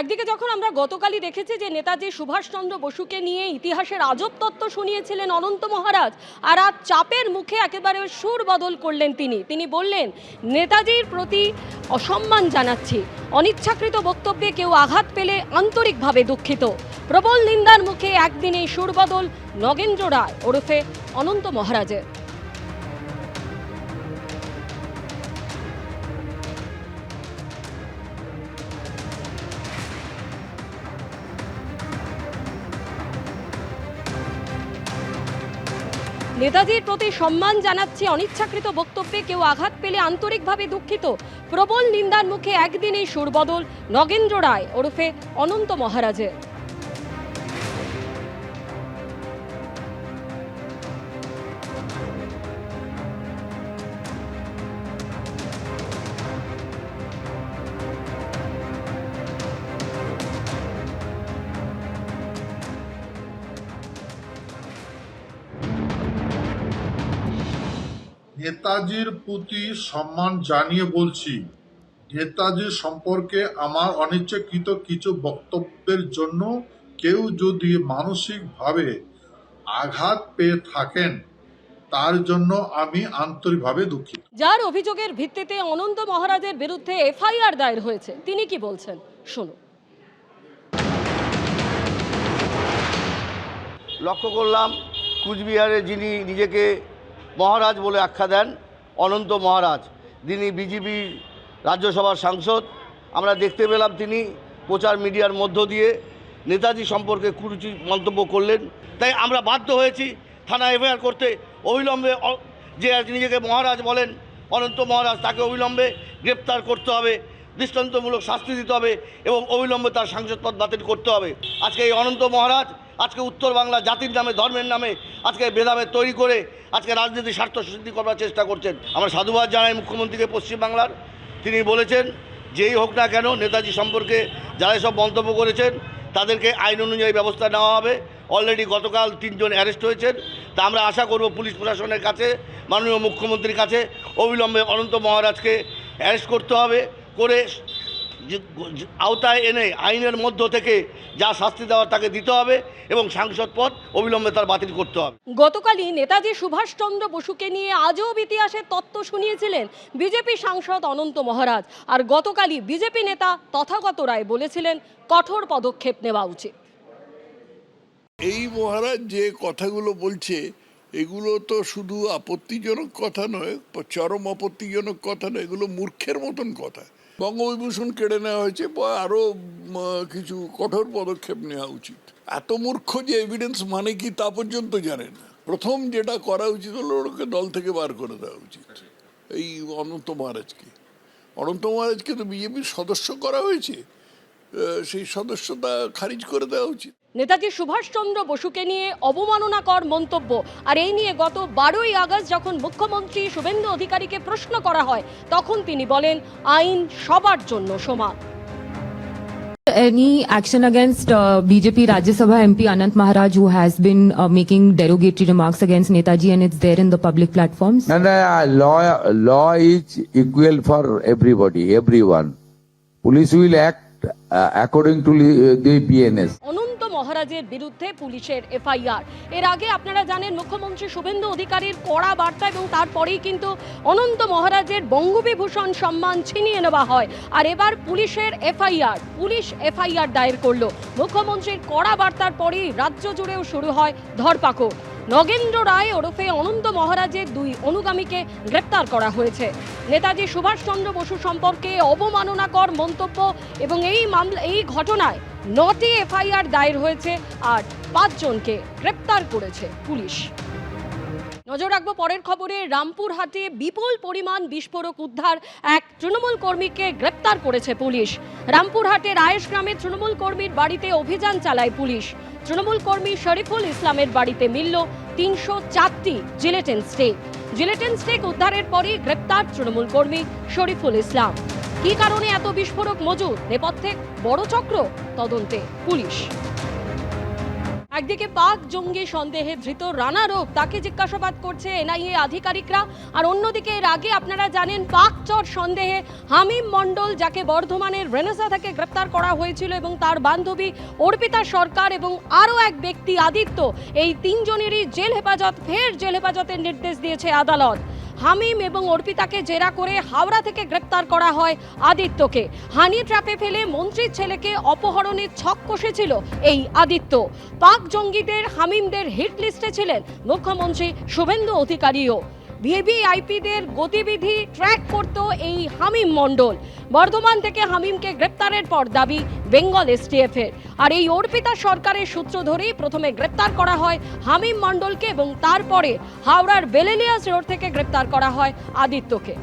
একদিকে যখন আমরা গতকালই দেখেছি যে নেতাজি সুভাষচন্দ্র বসুকে নিয়ে ইতিহাসের আজব তত্ত্ব শুনিয়েছিলেন অনন্ত মহারাজ, আর আজ চাপের মুখে একেবারে সুর বদল করলেন তিনি বললেন নেতাজির প্রতি অসম্মান জানাচ্ছি, অনিচ্ছাকৃত বক্তব্যে কেউ আঘাত পেলে আন্তরিকভাবে দুঃখিত। প্রবল নিন্দার মুখে একদিনেই সুর বদল নগেন্দ্র রায় ওরফে অনন্ত মহারাজের। নেতাজির প্রতি সম্মান জানাচ্ছি, অনিচ্ছাকৃত বক্তব্যে কেউ আঘাত পেলে আন্তরিকভাবে দুঃখিত। প্রবল নিন্দার মুখে একদিনেই সুরবদল নগেন্দ্র রায় ওরফে অনন্ত মহারাজের। নেতাজির প্রতি সম্মান জানিয়ে বলছি, নেতাজি সম্পর্কে আমার অনিচ্ছাকৃত কিছু বক্তব্যের জন্য কেউ যদি মানসিকভাবে আঘাত পেয়ে থাকেন তার জন্য আমি আন্তরিকভাবে দুঃখিত। যার অভিযোগের ভিত্তিতে অনন্ত মহারাজের বিরুদ্ধে এফআইআর দায়ের হয়েছে, তিনি কি বলছেন শুনুন। লক্ষ্য করলাম কুচবিহারে যিনি নিজেকে মহারাজ বলে আখ্যা দেন অনন্ত মহারাজ, যিনি বিজেপির রাজ্যসভার সাংসদ, আমরা দেখতে পেলাম তিনি প্রচার মিডিয়ার মধ্য দিয়ে নেতাজি সম্পর্কে কুরুচির মন্তব্য করলেন। তাই আমরা বাধ্য হয়েছি থানা এফআইআর করতে। অবিলম্বে যে নিজেকে মহারাজ বলেন অনন্ত মহারাজ, তাকে অবিলম্বে গ্রেপ্তার করতে হবে, দৃষ্টান্তমূলক শাস্তি দিতে হবে এবং অবিলম্বে তার সাংসদ পদ বাতিল করতে হবে। আজকে এই অনন্ত মহারাজ আজকে উত্তর বাংলা জাতির নামে, ধর্মের নামে আজকে ভেদাভেদ তৈরি করে আজকে রাজনীতির স্বার্থ সিদ্ধি করার চেষ্টা করছেন। আমরা সাধুবাদ জানাই মুখ্যমন্ত্রীকে পশ্চিমবাংলার। তিনি বলেছেন যেই হোক না কেন নেতাজি সম্পর্কে যারা সব মন্তব্য করেছেন তাদেরকে আইন অনুযায়ী ব্যবস্থা নেওয়া হবে। অলরেডি গতকাল 3 জন অ্যারেস্ট হয়েছেন। তা আমরা আশা করব পুলিশ প্রশাসনের কাছে, মাননীয় মুখ্যমন্ত্রীর কাছে অবিলম্বে অনন্ত মহারাজকে অ্যারেস্ট করতে হবে, করে আওতায় এনে আইনের মধ্য থেকে যা শাস্তি দেওয়ার তাকে দিতে হবে এবং সাংসদ পদ অবিলম্বে তার বাতিল করতে হবে। গতকালই নেতাজি সুভাষচন্দ্র বসুকে নিয়ে আজব ইতিহাসের তত্ত্ব শুনিয়েছিলেন বিজেপি সাংসদ অনন্ত মহারাজ, আর গতকালই বিজেপি নেতা তথাগত রায় বলেছিলেন কঠোর পদক্ষেপ নেওয়া উচিত। এই মহারাজ যে কথাগুলো বলছে এগুলো তো শুধু আপত্তিজনক কথা নয়, চরম আপত্তিজনক কথা নয়, এগুলো মূর্খের মতন কথা। বঙ্গবিভূষণ কেড়ে নেওয়া হয়েছে, আরও কিছু কঠোর পদক্ষেপ নেওয়া উচিত। এত মূর্খ যে এভিডেন্স মানে কি তা পর্যন্ত জানে না। প্রথম যেটা করা উচিত হলো ওকে দল থেকে বার করে দেওয়া উচিত। এই অনন্ত মহারাজকে তো বিজেপির সদস্য করা হয়েছে, সেই সদস্যতা খারিজ করে দেওয়া উচিত। নেতাজি সুভাষচন্দ্র বসুকে নিয়ে অবমাননাকর মন্তব্য, আর এই নিয়ে গত 12ই আগস্ট যখন মুখ্যমন্ত্রী শুভেন্দু অধিকারীকে প্রশ্ন করা হয় তখন তিনি বলেন আইন সবার জন্য সমান। Any action against BJP Rajya Sabha MP Anant Maharaj, who has been making derogatory remarks against Netaji, and it's there in the public platforms? No, law is equal for everybody, everyone. Police will act according to the BNS. অনন্ত মহারাজের বিরুদ্ধে পুলিশের FIR. এর আগে আপনারা জানেন মুখ্যমন্ত্রী শুভেন্দু অধিকারীর কড়া বার্তা এবং তারপরেই কিন্তু অনন্ত মহারাজের বঙ্গবিভূষণ সম্মান ছিনিয়ে নেওয়া হয়। আর এবার পুলিশ এফআইআর দায়ের করলো। মুখ্যমন্ত্রীর কড়া বার্তার পরেই রাজ্য জুড়েও শুরু হয় ধরপাকড়। নগেন্দ্র রায় ওরফে অনন্ত মহারাজের 2 অনুগামীকে গ্রেপ্তার করা হয়েছে। নেতাজি সুভাষচন্দ্র বসু সম্পর্কে অবমাননাকর মন্তব্য এবং এই ঘটনায় 9টি এফআইআর দায়ের হয়েছে আর 5 জনকে গ্রেপ্তার করেছে পুলিশ। নজর রাখবো পরের খবরে। রামপুরহাটে বিপুল পরিমাণ বিস্ফোরক উদ্ধার, এক তৃণমূল কর্মীকে গ্রেপ্তার করেছে পুলিশ। রামপুরহাটের আয়েশ গ্রামের তৃণমূল কর্মীর বাড়িতে অভিযান চালায় পুলিশ। তৃণমূল কর্মী শরীফুল ইসলামের বাড়িতে মিলল 304টি জিলেটিন স্টিক উদ্ধারের পরই গ্রেপ্তার তৃণমূল কর্মী শরীফুল ইসলাম। কী কারণে এত বিস্ফোরক মজুদ, নেপথ্যে বড় চক্র, তদন্তে পুলিশ। একদিকে পাক জঙ্গি সন্দেহে ধৃত রানা রৌফ, তাকে জিজ্ঞাসাবাদ করছে এনআইএ আধিকারিকরা, আর অন্যদিকে এর আগে আপনারা জানেন পাক চর সন্দেহে হামিম মণ্ডল, যাকে বর্ধমানের রেনেসা থেকে গ্রেপ্তার করা হয়েছিল, এবং তার বান্ধবী অর্পিতা সরকার এবং আরও এক ব্যক্তি আদিত্য, এই তিনজনেরই জেল হেফাজতের নির্দেশ দিয়েছে আদালত। হামিম এবং অর্পিতাকে জেরা করে হাওড়া থেকে গ্রেপ্তার করা হয় আদিত্যকে। হানি ট্র্যাপে ফেলে মন্ত্রীর ছেলেকে অপহরণের ছক কষেছিল এই আদিত্য। পাক জঙ্গিদের হামিমদের হিট লিস্টে ছিলেন মুখ্যমন্ত্রী শুভেন্দু অধিকারীও। ভিভিআইপিদের গতিবিধি ট্র্যাক করত এই হামিম মণ্ডল। বর্ধমান থেকে হামিমকে গ্রেপ্তারের পর দাবি বেঙ্গল এসটিএফের। আর এই অর্পিতা সরকারের সূত্র ধরেই প্রথমে গ্রেপ্তার করা হয় হামিম মণ্ডলকে এবং তারপরে হাওড়ার বেলেলিয়াস রোড থেকে গ্রেপ্তার করা হয় আদিত্যকে।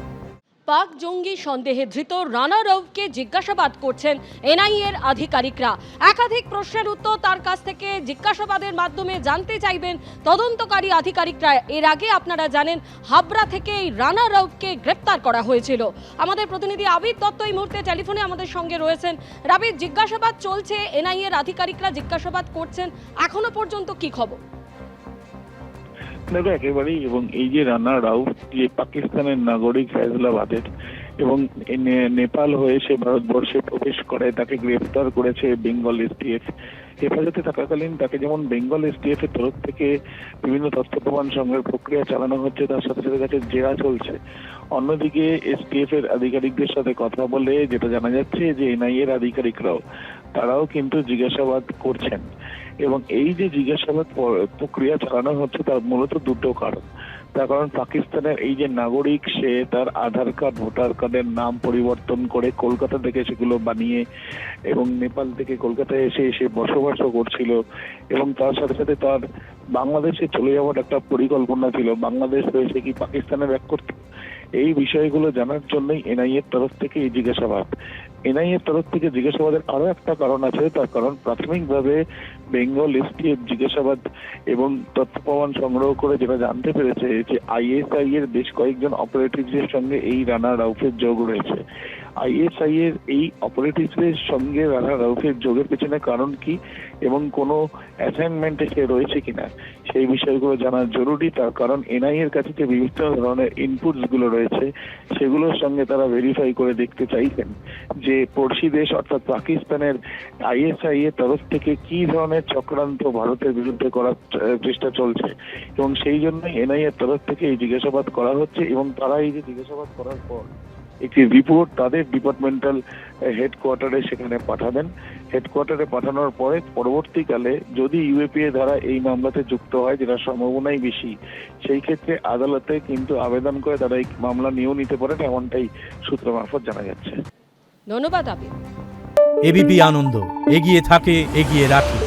পাক জঙ্গি সন্দেহে ধৃত রানা রৌফকে জিজ্ঞাসাবাদ করছেন এনআইএর আধিকারিকরা। একাধিক প্রশ্নের উত্তর তার কাছ থেকে জিজ্ঞাসাবাদের মাধ্যমে জানতে চাইবেন তদন্তকারী আধিকারিকরা। এর আগে আপনারা জানেন হাবড়া থেকে এই রানা রৌফকে গ্রেপ্তার করা হয়েছিল। আমাদের প্রতিনিধি আবিদ দত্ত এই মুহূর্তে টেলিফোনে আমাদের সঙ্গে রয়েছেন। রাবিদ, জিজ্ঞাসাবাদ চলছে, এনআইএর আধিকারিকরা জিজ্ঞাসাবাদ করছেন, এখনো পর্যন্ত কি খবর? দেখো একেবারেই, এবং এই যে রানা রাউফ যে পাকিস্তানের নাগরিক ফয়জলাবাদের এবং নেপাল হয়ে সে ভারতবর্ষে প্রবেশ করে, তাকে গ্রেফতার করেছে বেঙ্গল এসটিএফ। হেফাজতে থাকাকালীন তাকে যেমন বেঙ্গল এসটিএফ এর তরফ থেকে বিভিন্ন তথ্য প্রমাণ সংগ্রহের প্রক্রিয়া চালানো হচ্ছে, তার সাথে সাথে তাকে জেরা চলছে। অন্যদিকে এসটিএফ এর আধিকারিকদের সাথে কথা বলে যেটা জানা যাচ্ছে যে এনআইএ এর আধিকারিকরাও তারাও কিন্তু জিজ্ঞাসাবাদ করছেন, এবং এই যে জিজ্ঞাসাবাদ প্রক্রিয়া চালানো হচ্ছে তার মূলত দুটো কারণ। তার কারণ পাকিস্তানের এই যে নাগরিক, সে তার আধার কার্ড ভোটার কার্ডের নাম পরিবর্তন করে কলকাতা থেকে সেগুলো বানিয়ে এবং নেপাল থেকে কলকাতায় এসে বসবাসও করছিল, এবং তার সাথে সাথে তার বাংলাদেশে চলে যাওয়ার একটা পরিকল্পনা ছিল। বাংলাদেশ হয়ে সে কি পাকিস্তানে ব্যাক করত? এই বিষয়গুলো জানার জন্যই এনআইএর তরফ থেকে এই জিজ্ঞাসাবাদ। এনআইএর তরফ থেকে জিজ্ঞাসাবাদের আরো একটা কারণ আছে, তার কারণ প্রাথমিকভাবে বেঙ্গল এসটিএফ জিজ্ঞাসাবাদ এবং তথ্য প্রমাণ সংগ্রহ করে যেটা জানতে পেরেছে যে আইএসআই এর বেশ কয়েকজন অপারেটিভসের সঙ্গে এই রানা রাউফের যোগ রয়েছে। আইএসআই এর এই অপারেটিভসের সঙ্গে রানা রাউফের যোগের পেছনে কারণ কি এবং কোনো অ্যাসাইনমেন্টে সে রয়েছে কিনা সেই বিষয়গুলো জানা জরুরি। তার কারণ এনআইএ এর কাছে যে বিভিন্ন ধরনের ইনপুটস গুলো রয়েছে সেগুলোর সঙ্গে তারা ভেরিফাই করে দেখতে চাইছেন যে পড়শি দেশ অর্থাৎ পাকিস্তানের আইএসআই এর তরফ থেকে কি ধরনের চক্রান্ত ভারতের বিরুদ্ধে করার চেষ্টা চলছে, এবং সেই জন্যই এনআইএ এর তরফ থেকে এই জিজ্ঞাসাবাদ করা হচ্ছে। এবং তারা এই যে জিজ্ঞাসাবাদ করার পর একটি রিপোর্ট তাদের ডিপার্টমেন্টাল হেডকোয়ার্টারে সেখানে পাঠাবেন। হেডকোয়ার্টারে পাঠানোর পরে পরবর্তীকালে যদি ইউএপিএ দ্বারা এই মামলাতে যুক্ত হয়, যেটা সম্ভাবনাই বেশি, সেই ক্ষেত্রে আদালতে কিন্তু আবেদন করে তারা এই মামলা নিয়েও নিতে পারেন, এমনটাই সূত্র মারফত জানা যাচ্ছে। ধন্যবাদ আবিদ। এবিপি আনন্দ, এগিয়ে থাকে, এগিয়ে রাখে।